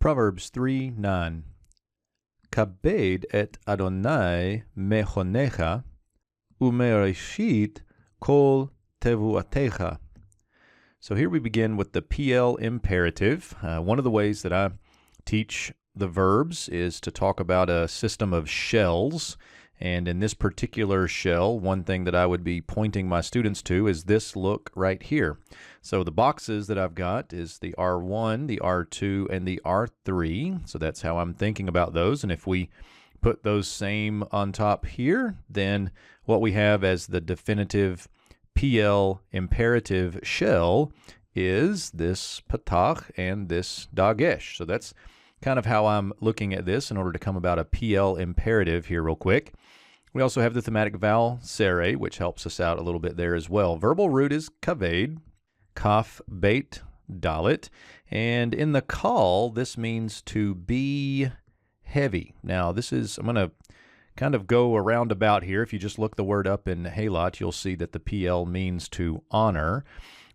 Proverbs 3:9. Kabed et Adonai mechonecha, umereshit kol tevuatecha. So here we begin with the PL imperative. One of the ways that I teach the verbs is to talk about a system of shells. And in this particular shell, one thing that I would be pointing my students to is this look right here. So the boxes that I've got is the R1, the R2, and the R3. So that's how I'm thinking about those. And if we put those same on top here, then what we have as the definitive PL imperative shell is this patach and this dagesh. So that's kind of how I'm looking at this in order to come about a PL imperative here real quick. We also have the thematic vowel sere, which helps us out a little bit there as well. Verbal root is kaved, kaf, beit, dalit. And in the call, this means to be heavy. Now, I'm going to kind of go around about here. If you just look the word up in Halot, you'll see that the PL means to honor.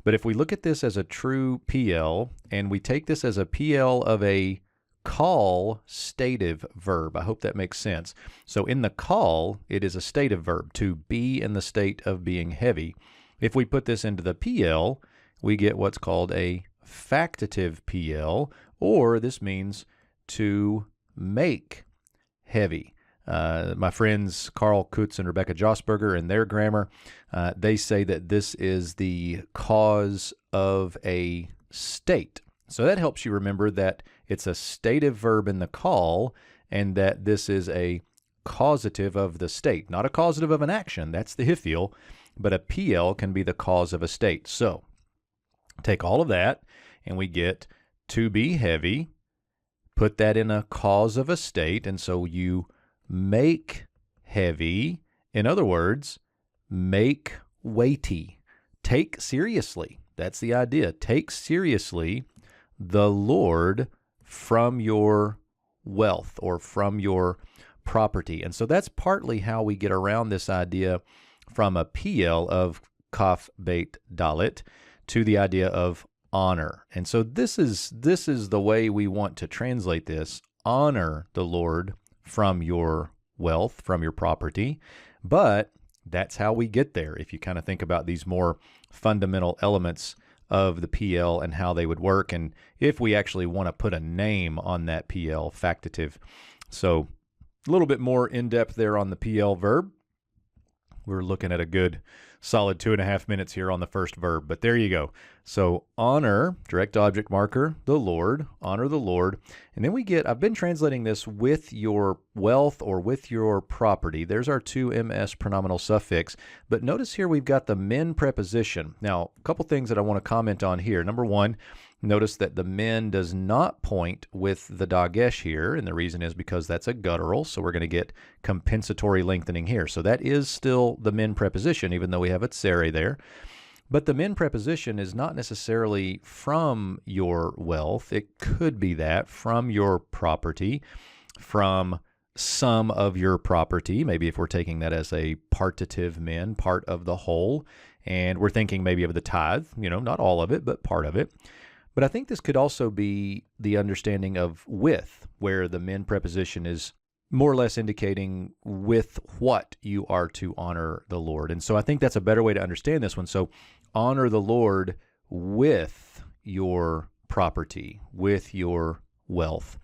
But if we look at this as a true PL, and we take this as a PL of a call stative verb. I hope that makes sense. So in the call, it is a stative verb, to be in the state of being heavy. If we put this into the PL, we get what's called a factative PL, or this means to make heavy. My friends Carl Kutz and Rebecca Josberger, in their grammar, they say that this is the cause of a state. So that helps you remember that it's a stative verb in the call and that this is a causative of the state, not a causative of an action. That's the hiphil, but a PL can be the cause of a state. So take all of that and we get to be heavy, put that in a cause of a state, and so you make heavy. In other words, make weighty. Take seriously. That's the idea. Take seriously the Lord from your wealth or from your property. And so that's partly how we get around this idea from a PL of kaf, beit, dalit to the idea of honor. And so this is the way we want to translate this. Honor the Lord from your wealth, from your property. But that's how we get there. If you kind of think about these more fundamental elements of the PL and how they would work, and if we actually want to put a name on that PL, factative. So a little bit more in-depth there on the PL verb. We're looking at a good solid 2.5 minutes here on the first verb, but there you go. So honor, direct object marker, the Lord, honor the Lord. And then we get, I've been translating this with your wealth or with your property. There's our to ms pronominal suffix. But notice here we've got the men preposition. Now, a couple things that I want to comment on here. Number one, notice that the men does not point with the dagesh here, and the reason is because that's a guttural, so we're going to get compensatory lengthening here. So that is still the men preposition, even though we have a tsere there. But the men preposition is not necessarily from your wealth. It could be that from your property, from some of your property, maybe if we're taking that as a partitive men, part of the whole, and we're thinking maybe of the tithe, not all of it, but part of it. But I think this could also be the understanding of with, where the men preposition is more or less indicating with what you are to honor the Lord. And so I think that's a better way to understand this one. So honor the Lord with your property, with your wealth.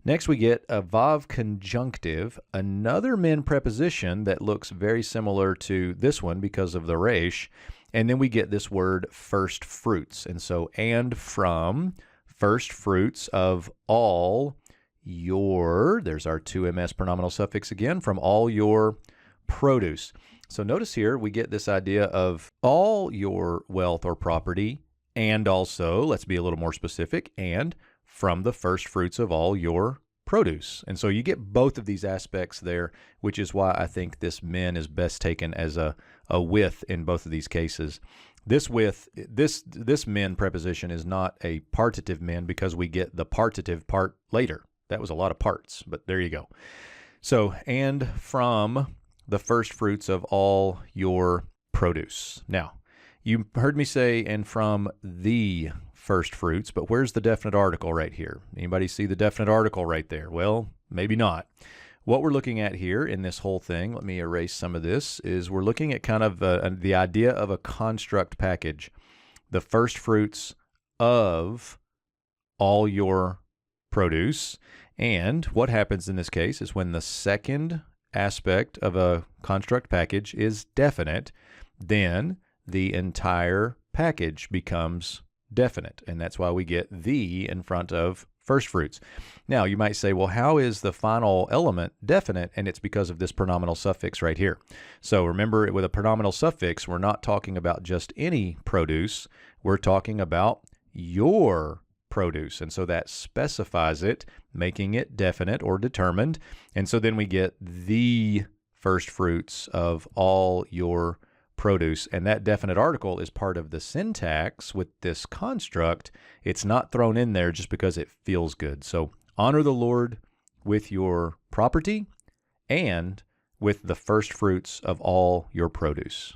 Next, we get a vav conjunctive, another men preposition that looks very similar to this one because of the resh. And then we get this word first fruits. And so, and from first fruits of all your, there's our to ms pronominal suffix again, from all your produce. So notice here we get this idea of all your wealth or property, and also, let's be a little more specific, and from the first fruits of all your produce. And so you get both of these aspects there, which is why I think this men is best taken as a with in both of these cases. This with, this men preposition is not a partitive men because we get the partitive part later. That was a lot of parts, but there you go. So, and from the first fruits of all your produce. Now, you heard me say, and from the first fruits, but where's the definite article right here? Anybody see the definite article right there? Well, maybe not. What we're looking at here in this whole thing, let me erase some of this, is we're looking at kind of the idea of a construct package. The first fruits of all your produce. And what happens in this case is when the second aspect of a construct package is definite, then the entire package becomes definite. And that's why we get the in front of first fruits. Now, you might say, well, how is the final element definite? And it's because of this pronominal suffix right here. So remember, with a pronominal suffix, we're not talking about just any produce. We're talking about your produce. And so that specifies it, making it definite or determined. And so then we get the first fruits of all your produce. And that definite article is part of the syntax with this construct. It's not thrown in there just because it feels good. So honor the Lord with your property and with the first fruits of all your produce.